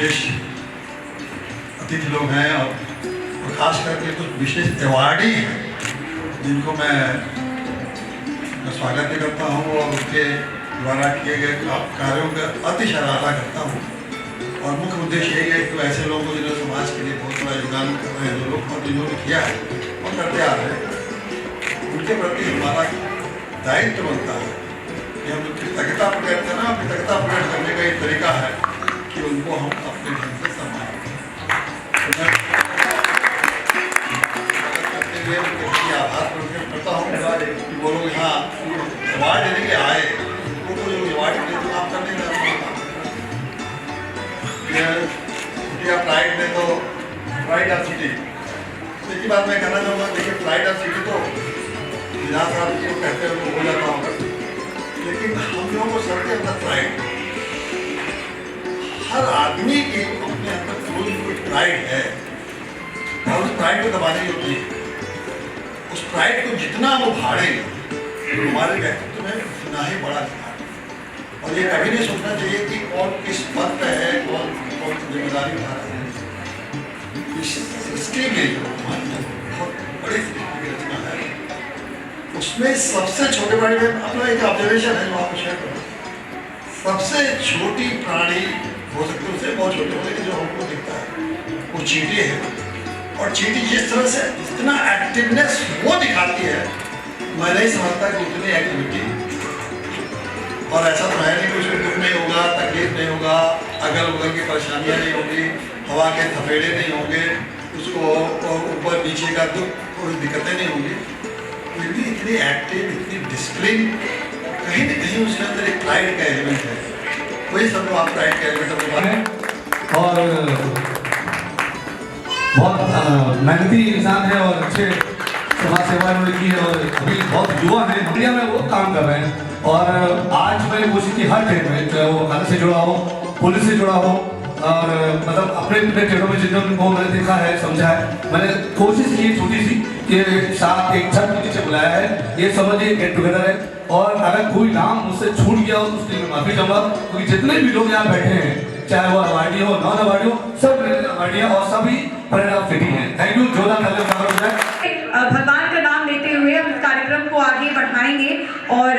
विशेष अतिथि लोग हैं और खास करके कुछ विशेष अवार्डी हैं जिनको मैं स्वागत भी करता हूँ और उनके द्वारा किए गए कार्यों का अति सराहना करता हूँ। और मुख्य उद्देश्य यही है कि ऐसे लोगों को जिन्होंने समाज के लिए बहुत बड़ा योगदान कर रहे हैं, जो लोग और जिन्होंने किया है और करते आ रहे हैं, उनके प्रति हमारा दायित्व बनता है कि हम कृतज्ञता प्रकट करना, कृतज्ञता प्रकट करने का एक तरीका है कि उनको हम अपने ढंग से सम्मान करें। करते हुए उनके प्रति आभार प्रकट करता हूँ कि वो लोग यहाँ अवार्ड देने के आए, उनको जो अवार्ड देते तो आप करने का प्राइड में तो प्राइड ऑफ सिटी, एक ही बात मैं कहना चाहूँगा। देखिए, प्राइड ऑफ सिटी तो विधानसभा को कहते हैं वो हो जाता होगा, लेकिन हम लोगों को सबके अंदर प्राइड, हर आदमी के अपने अंदर कोई प्राइड है और उस प्राइड को दबाने योग्य है। उस प्राइड को जितना वो भाड़े तो हमारे व्यक्तित्व में उतना ही बड़ा दिखा। और ये कभी नहीं सोचना चाहिए कि कौन किस पद पे है, कौन कौन जिम्मेदारी उठा रहा है। इस सृष्टि में जो बहुत बड़ी सृष्टि की रचना है, उसमें सबसे छोटे प्राणी में अपना एक ऑब्जर्वेशन है जो आपको शेयर करूँ। सबसे छोटी प्राणी हो सकती है, उससे बहुत छोटे होते हैं जो हमको दिखता है, वो चींटी है। और चींटी जिस तरह से जितना एक्टिवनेस वो दिखाती है, मैं नहीं समझता कि उतनी एक्टिविटी, और ऐसा तो है नहीं कि उसको दुख नहीं होगा, तकलीफ नहीं होगा, अगल बगल की परेशानियाँ नहीं होगी, हवा के थपेड़े नहीं होंगे, उसको ऊपर नीचे का दुख कोई दिक्कतें नहीं होंगी, फिर भी इतनी एक्टिव, इतनी डिसिप्लिन, कहीं ना कहीं उसके अंदर एक प्राइड का एलिमेंट है। वही सब आप प्राइड का एलिमेंट हैं। और बहुत मेहनती इंसान है और अच्छे समाज सेवा उन्होंने की है और अभी बहुत युवा है, इंडिया में वो काम कर रहे हैं। और आज मैंने कोशिश की हर ट्रेन में, चाहे वो खाने से जुड़ा हो, पुलिस से जुड़ा हो, और मतलब अपने अपने ट्रेनों में जिनको मैंने देखा है, समझा है, मैंने कोशिश की छोटी सी कि साथ एक छत के नीचे बुलाया है, ये समझिए गेट टुगेदर है। और अगर कोई नाम मुझसे छूट गया हो तो उसके लिए माफी चाहूँगा, क्योंकि जितने भी लोग यहाँ बैठे हैं, चाहे वो अवार्डी हो, नॉन अवार्डी हो, सब अवार्डी और सभी प्राइड ऑफ सिटी हैं। Thank you. जोरदार भगवान का नाम लेते हुए हम इस कार्यक्रम को आगे बढ़ाएंगे। और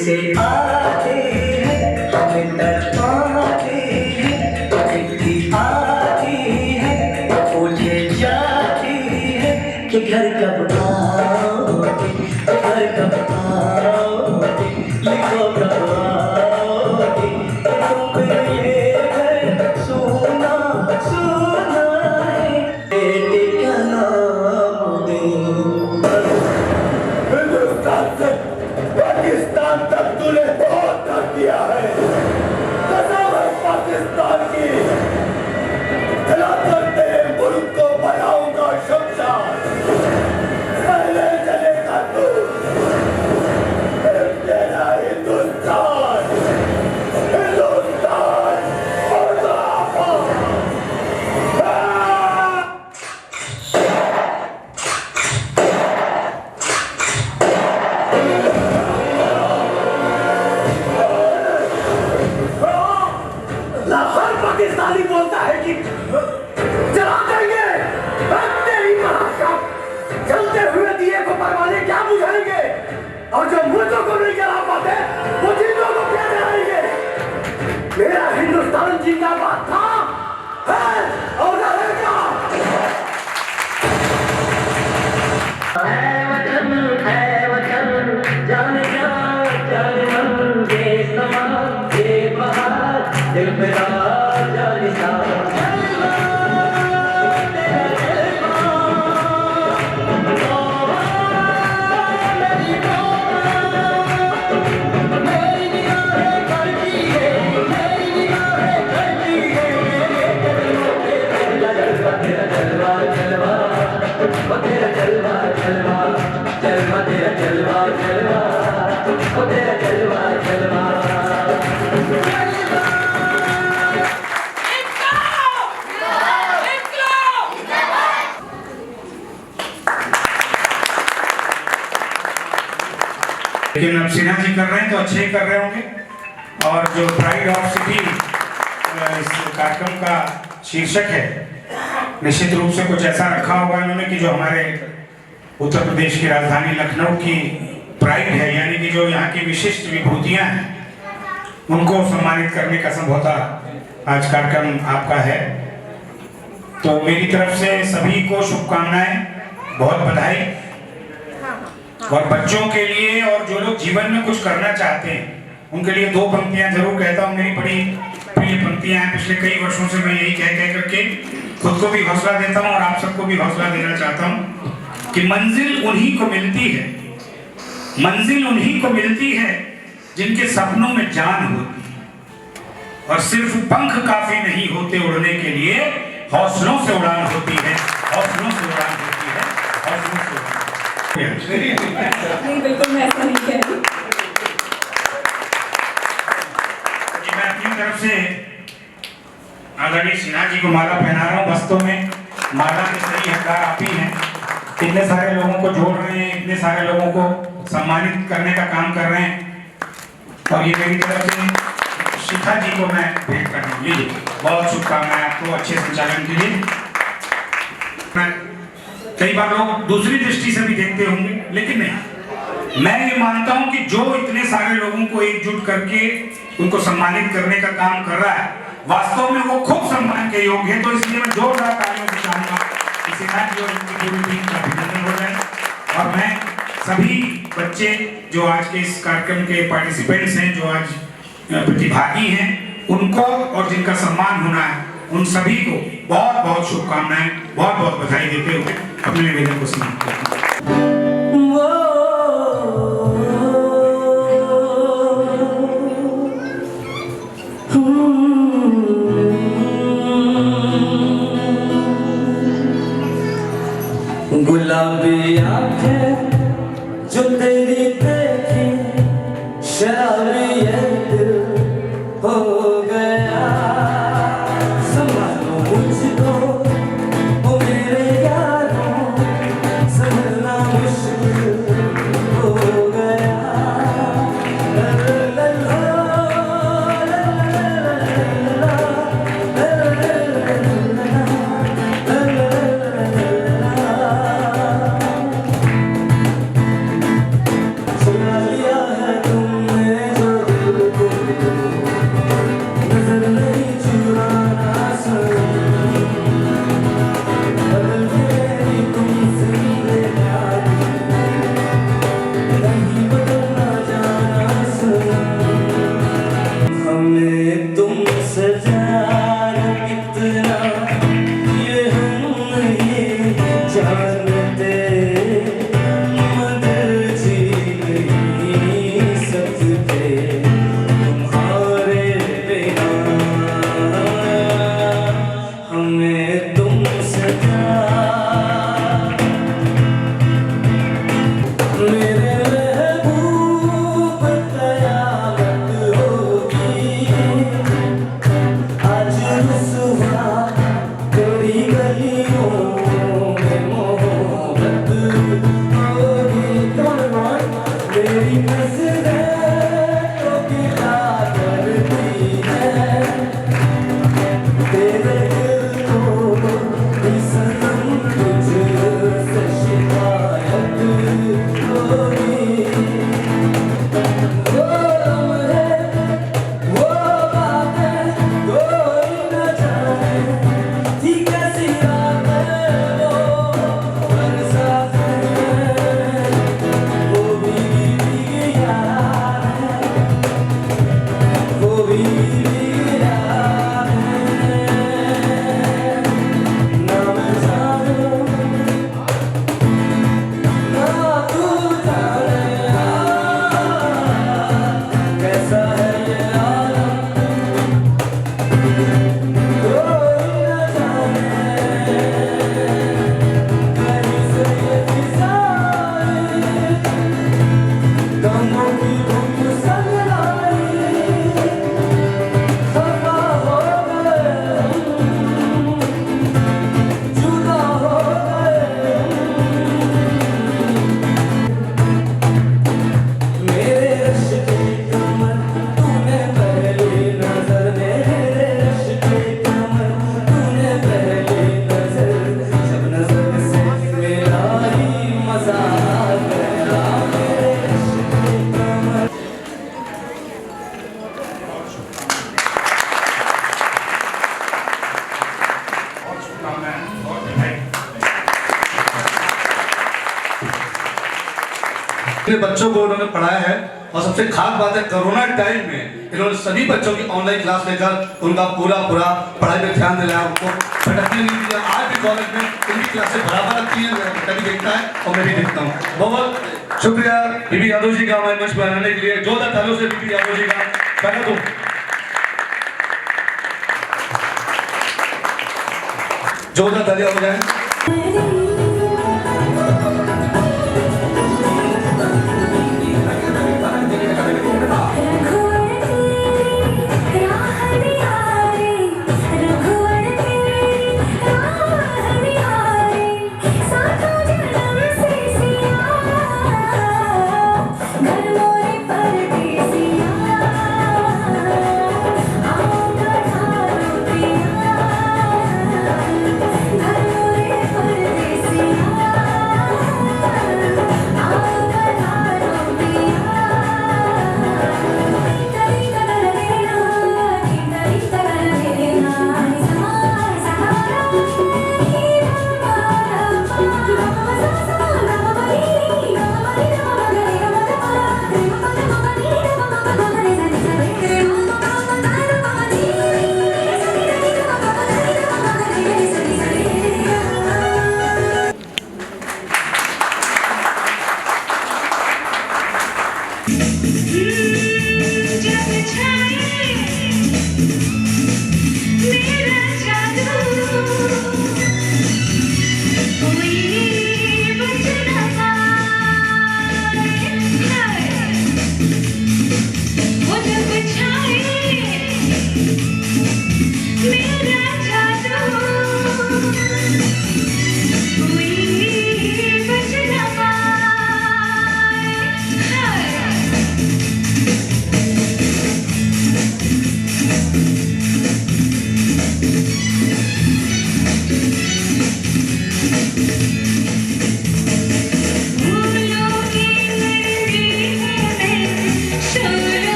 से आते हैं हमें तड़पाते हैं, चिट्ठी आती है घर कब आओगे, घर कब आओगे, लिखो कब आओगे, तुम ये घर सुना सुना है, बेटे का नाम दे। हिंदुस्तान से पाकिस्तान तक तूने बहुत कर दिया है, कसम है पाकिस्तान की, हिलाकर तेरे मुल्क को बनाऊंगा शमशान, पहले चलेगा तू, फिर तेरा हिंदुस्तान, हिंदुस्तान मुर्दाबाद। हर पाकिस्तानी बोलता है कि जला देंगे, तेरी मां का जलते हुए दिए को परवाने क्या बुझाएंगे, और जो मुर्दों को नहीं जला पाते वो जिंदों को क्या जलाएंगे। मेरा हिंदुस्तान जिंदाबाद था, है और रहेगा। है वतन जाने जा जाने मन, ये समा ये बहार दिल पे जाने सा। लेकिन अब सिन्हा जी कर रहे हैं तो अच्छे ही कर रहे होंगे। और जो प्राइड ऑफ सिटी इस कार्यक्रम का शीर्षक है, निश्चित रूप से कुछ ऐसा रखा होगा इन्होंने कि जो हमारे उत्तर प्रदेश की राजधानी लखनऊ की प्राइड है, यानी कि जो यहाँ की विशिष्ट विभूतियाँ हैं उनको सम्मानित करने का संभवतः आज कार्यक्रम आपका है। तो मेरी तरफ से सभी को शुभकामनाएं, बहुत बधाई। और बच्चों के लिए और जो लोग जीवन में कुछ करना चाहते हैं उनके लिए दो पंक्तियां जरूर कहता हूँ, मेरी बड़ी प्रिय पंक्तियां हैं। पिछले कई वर्षों से मैं यही कह करके खुद को भी हौसला देता हूँ और आप सबको भी हौसला देना चाहता हूँ कि मंजिल उन्हीं को मिलती है, मंजिल उन्हीं को मिलती है जिनके सपनों में जान होती है, और सिर्फ पंख काफी नहीं होते उड़ने के लिए, हौसलों से उड़ान होती है, हौसलों से उड़ान होती है, हौसलों से उड़ान। नहीं, बिल्कुल मैं ऐसा नहीं कह रही। मैं अपनी तरफ से आदरणीय सिन्हा जी को माला पहना रहा हूँ। वास्तव में माला के सही हकदार आप ही हैं। इतने सारे लोगों को जोड़ रहे हैं, इतने सारे लोगों को सम्मानित करने का काम कर रहे हैं, और ये मेरी तरफ से शिखा जी को मैं भेंट करने के लिए बहुत शुभकामनाएं आपको अच्छे संचालन के लिए। कई बार लोग दूसरी दृष्टि से भी देखते होंगे, लेकिन नहीं, मैं ये मानता हूं कि जो इतने सारे लोगों को एकजुट करके उनको सम्मानित करने का काम कर रहा है, वास्तव में वो खूब सम्मान के योग्य है। तो इसलिए मैं जोरदार तालियों से चाहूंगा कि सिन्हा जी और उनकी पूरी टीम का अभिनंदन हो जाए। और मैं सभी बच्चे जो आज के इस कार्यक्रम के पार्टिसिपेंट्स हैं, जो आज प्रतिभागी हैं, उनको और जिनका सम्मान होना है, उन सभी को बहुत बहुत शुभकामनाएं, बहुत बहुत बधाई देते हुए अपने निवेदन को समाप्त करता हूं। गुलाबी आंखें जो तेरी देखी, शराबी ये दिल हो गया, संभालो मुझको ओ मेरे यारों, संभलना मुश्किल हो गया। ला ला ला बहुत शुभकामनाएं और बधाई। अपने बच्चों को उन्होंने पढ़ाया है और सबसे खास बात है कोरोना टाइम में इन्होंने सभी बच्चों की ऑनलाइन क्लास लेकर उनका पूरा पढ़ाई में ध्यान दिलाया, उनको भटकने नहीं दिया। आज भी कॉलेज में इनकी क्लासेस बराबर लगती हैं, मेरा बेटा भी देखता है और मैं भी देखता हूँ। बहुत शुक्रिया बीबी यादव जी का हमारे मंच पर आने के लिए। जोरदार तालियों से बीबी यादव जी का स्वागत हो। जोरदार तालियां हो जाए।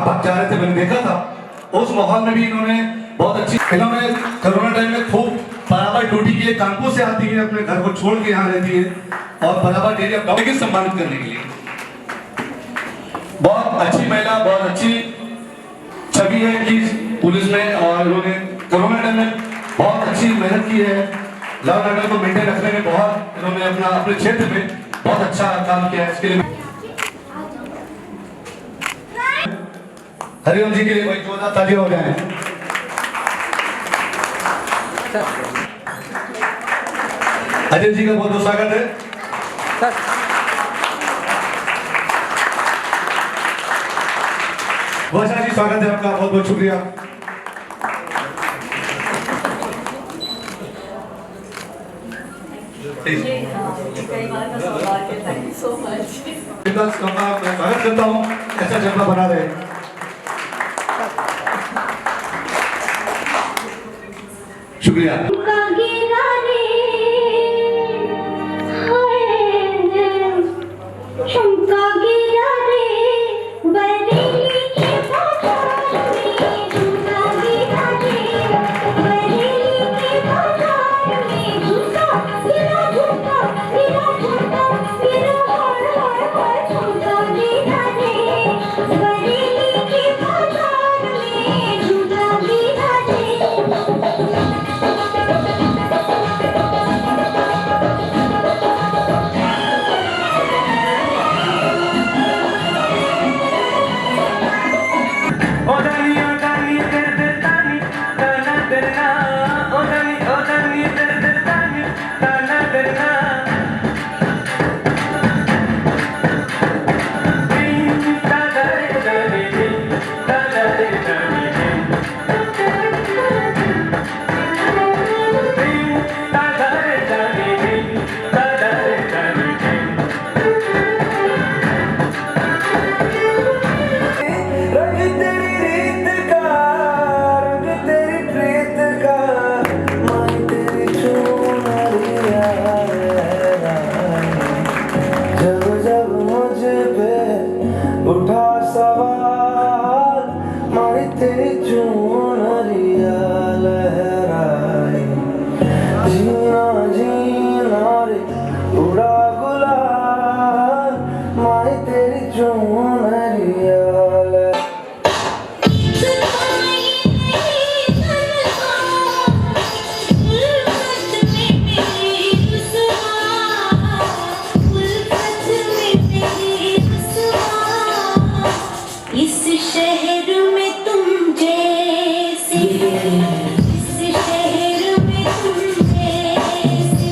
भाग जा रहे थे, मैंने देखा था। उस माहौल में भी इन्होंने बहुत अच्छी, इन्होंने कोरोना टाइम में खूब बराबर ड्यूटी के लिए कानपुर से आती है, अपने घर को छोड़ के यहाँ रहती है और बराबर डेली अपने के सम्मानित करने के लिए। बहुत अच्छी महिला, बहुत अच्छी छवि है कि पुलिस में, और इन्होंने कोरोना टाइम में बहुत अच्छी मेहनत की है। लॉ एंड ऑर्डर को मेंटेन रखने में बहुत इन्होंने अपने क्षेत्र में बहुत अच्छा काम किया है। इसके लिए हरिओम जी के लिए भाई जोरदार तालियां हो जाए। अजय जी का बहुत बहुत स्वागत है। वर्षा जी स्वागत है आपका, बहुत बहुत शुक्रिया। मैं स्वागत करता हूँ, ऐसा जज्बा बना रहे। शुक्रिया। उठा सवाल मारी तेरी चूनरिया लहराई, जीना जीना रे उड़ा गुलाल मारी तेरी चूनरिया इस शहर में तुम जैसे, इस शहर में तुम जैसे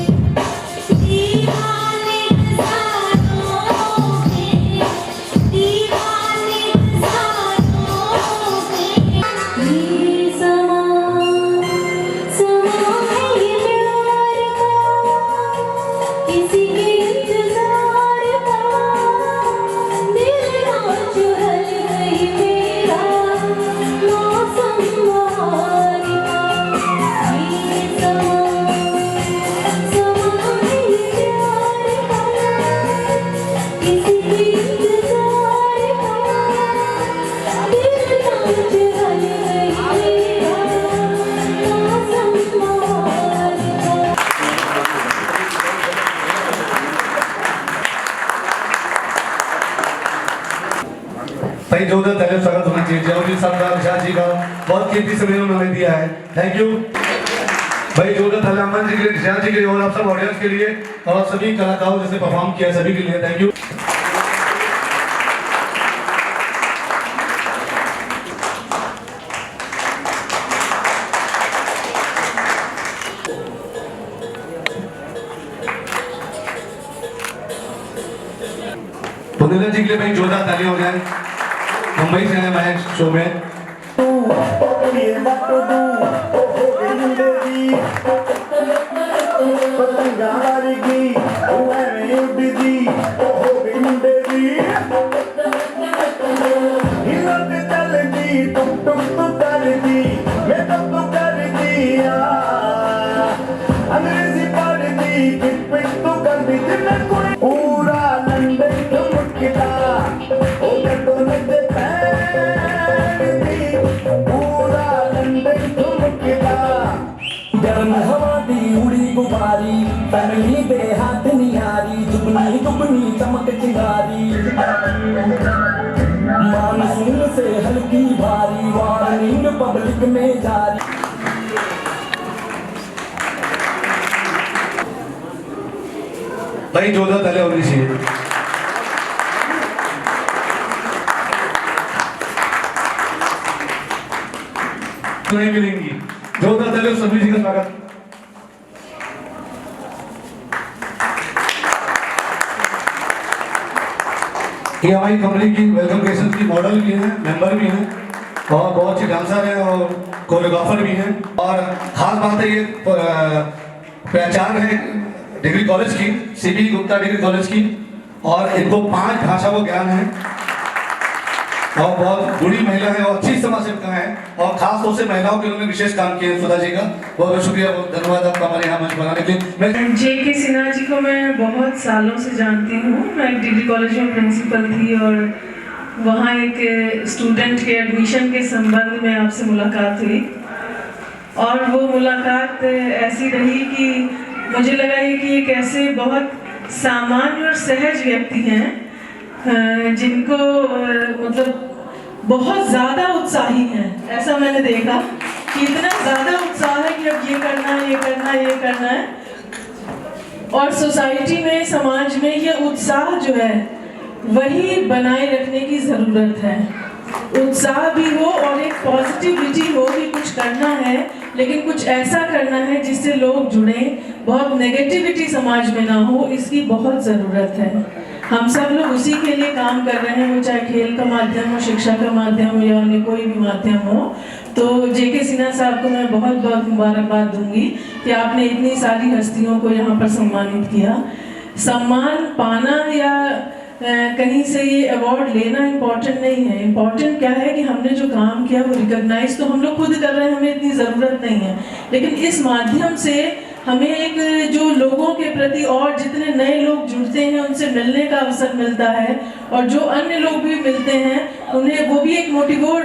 दीवाने हजारों हैं, दीवाने हजारों हैं। ये समा समा है ये प्यार का, किसी के इंतजार का, दिल आज हल गई मेरा मौसम बहार का। ये समा समा है ये प्यार का, किसी के इंतजार का, दिल आज हल गई मेरा मौसम बहार का। भाई जोरदार तालियों स्वागत होना चाहिए। जयवंती साहब का, विशाल जी का बहुत कीमती समय उन्होंने दिया है, थैंक यू भाई। जोरदार तालियां अमन जी के लिए, विशाल जी के लिए और आप सब ऑडियंस के लिए और सभी कलाकारों जिसने परफॉर्म किया सभी के लिए थैंक यू। बुंदेला जी के लिए भाई जोरदार तालियां हो जाए। मुंबई से आए मैं शो में। अंग्रेजी पढ़ दी तो कर दी पूरा लंदन चमकता ओ गड्ढों दे पैर दी, पूरा लंदन चमकता। गर्म हवा दी उड़ी गुबारी, तनली दे हाथ निहारी, जुगनी जुगनी चमक चिंगारी, मानसून से हल्की भारी, वार्निंग पब्लिक में जारी। भाई जोरदार तालियां होनी चाहिए। नहीं मिलेंगी, जोरदार तालियां सभी जी का स्वागत। ये हमारी कंपनी की वेलकम क्रिएशन की मॉडल भी हैं, मेंबर भी हैं और बहुत अच्छी डांसर हैं और कोरियोग्राफर भी हैं। और खास बात है ये प्राचार्य है डिग्री कॉलेज की, सीबी गुप्ता डिग्री कॉलेज की, और इनको 5 भाषा को ज्ञान है और बहुत बूढ़ी महिला है और अच्छी समाज सेविका है और खास तौर से महिलाओं के उन्होंने विशेष काम किए हैं। सुधा जी का बहुत बहुत शुक्रिया, बहुत धन्यवाद आपका हमारे यहाँ मंच बनाने के लिए। जे.के. सिन्हा जी को मैं बहुत सालों से जानती हूँ। मैं एक डिग्री कॉलेज में प्रिंसिपल थी और वहाँ एक स्टूडेंट के एडमिशन के संबंध में आपसे मुलाकात हुई और वो मुलाकात ऐसी रही कि मुझे लगा है कि एक ऐसे बहुत सामान्य और सहज व्यक्ति हैं जिनको मतलब बहुत ज़्यादा उत्साही हैं। ऐसा मैंने देखा कि इतना ज़्यादा उत्साह है कि अब ये करना है, ये करना है, ये करना है। और सोसाइटी में, समाज में ये उत्साह जो है वही बनाए रखने की ज़रूरत है। उत्साह भी हो और एक पॉजिटिविटी हो कि कुछ करना है, लेकिन कुछ ऐसा करना है जिससे लोग जुड़े, बहुत नेगेटिविटी समाज में ना हो, इसकी बहुत ज़रूरत है। हम सब लोग उसी के लिए काम कर रहे हैं, वो चाहे खेल का माध्यम हो, शिक्षा का माध्यम हो या अन्य कोई भी माध्यम हो। तो जे.के. सिन्हा साहब को मैं बहुत बहुत मुबारकबाद दूंगी कि आपने इतनी सारी हस्तियों को यहाँ पर सम्मानित किया। सम्मान पाना या कहीं से ये अवार्ड लेना इम्पोर्टेंट नहीं है। इम्पोर्टेंट क्या है कि हमने जो काम किया वो रिकॉग्नाइज तो हम लोग खुद कर रहे हैं, हमें इतनी ज़रूरत नहीं है, लेकिन इस माध्यम से हमें एक जो लोगों के प्रति और जितने नए लोग जुड़ते हैं उनसे मिलने का अवसर मिलता है और जो अन्य लोग भी मिलते हैं उन्हें वो भी एक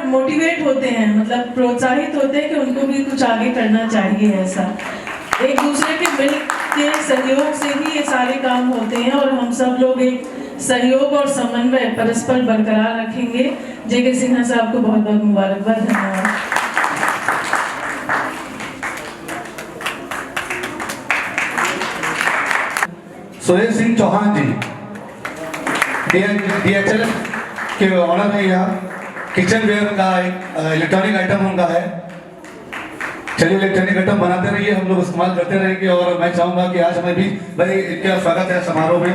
मोटिवेट होते हैं, मतलब प्रोत्साहित होते हैं कि उनको भी कुछ आगे करना चाहिए। ऐसा एक दूसरे के मिल के सहयोग से ही ये सारे काम होते हैं और हम सब लोग एक सहयोग और समन्वय परस्पर बरकरार रखेंगे। जे.के. सिन्हा साहब को बहुत बहुत मुबारकबाद, धन्यवाद। सुरेश सिंह चौहान जी DHL के ऑनर है, यहाँ किचन वेयर का एक इलेक्ट्रॉनिक आइटम उनका है। चलिए इलेक्ट्रॉनिक आइटम बनाते रहिए, हम लोग इस्तेमाल करते रहेंगे और मैं चाहूँगा कि आज हमें भी भाई इनका स्वागत है समारोह में।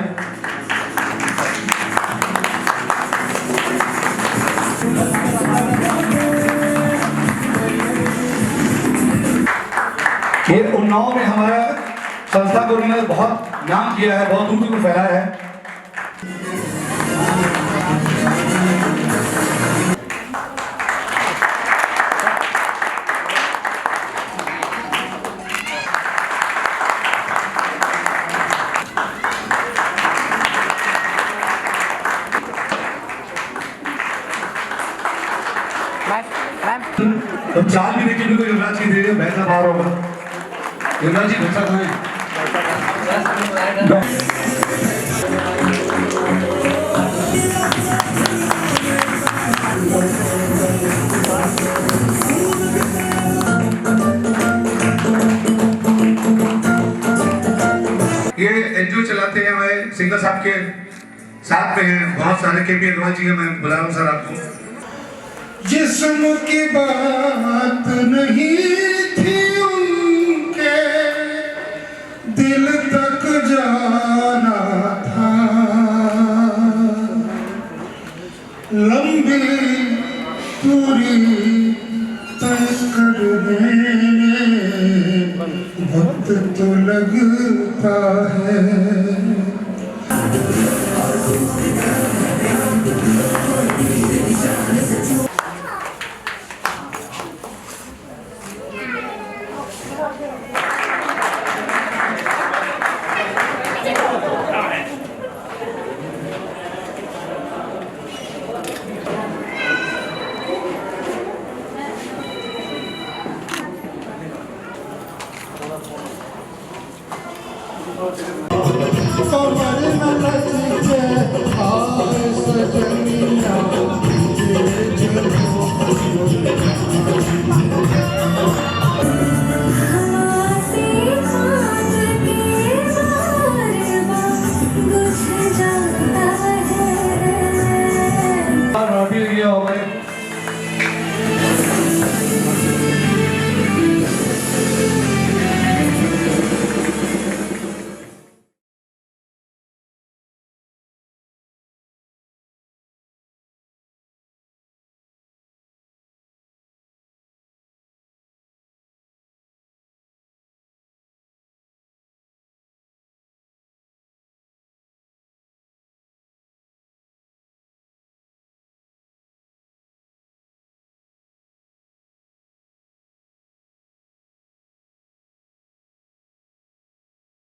ये उन्नाव में हमारा संस्था को उन्होंने बहुत नाम किया है, बहुत दूर दूर फैलाया है। तो चाल भी देखिए, बिल्कुल युवराज की दे भैंसा बाहर होगा। युवराज जी भैंसा कहाँ है? ये एनजीओ चलाते हैं हमारे सिंगर साहब के साथ में हैं बहुत सारे के.पी. अग्रवाल जी, मैं बुला रहा हूँ सर आपको। जिस्म की बात नहीं थी उनके दिल तक जाना था, लंबी दूरी तय करने में वक्त तो लगता है। कमर न लचके हाय सजन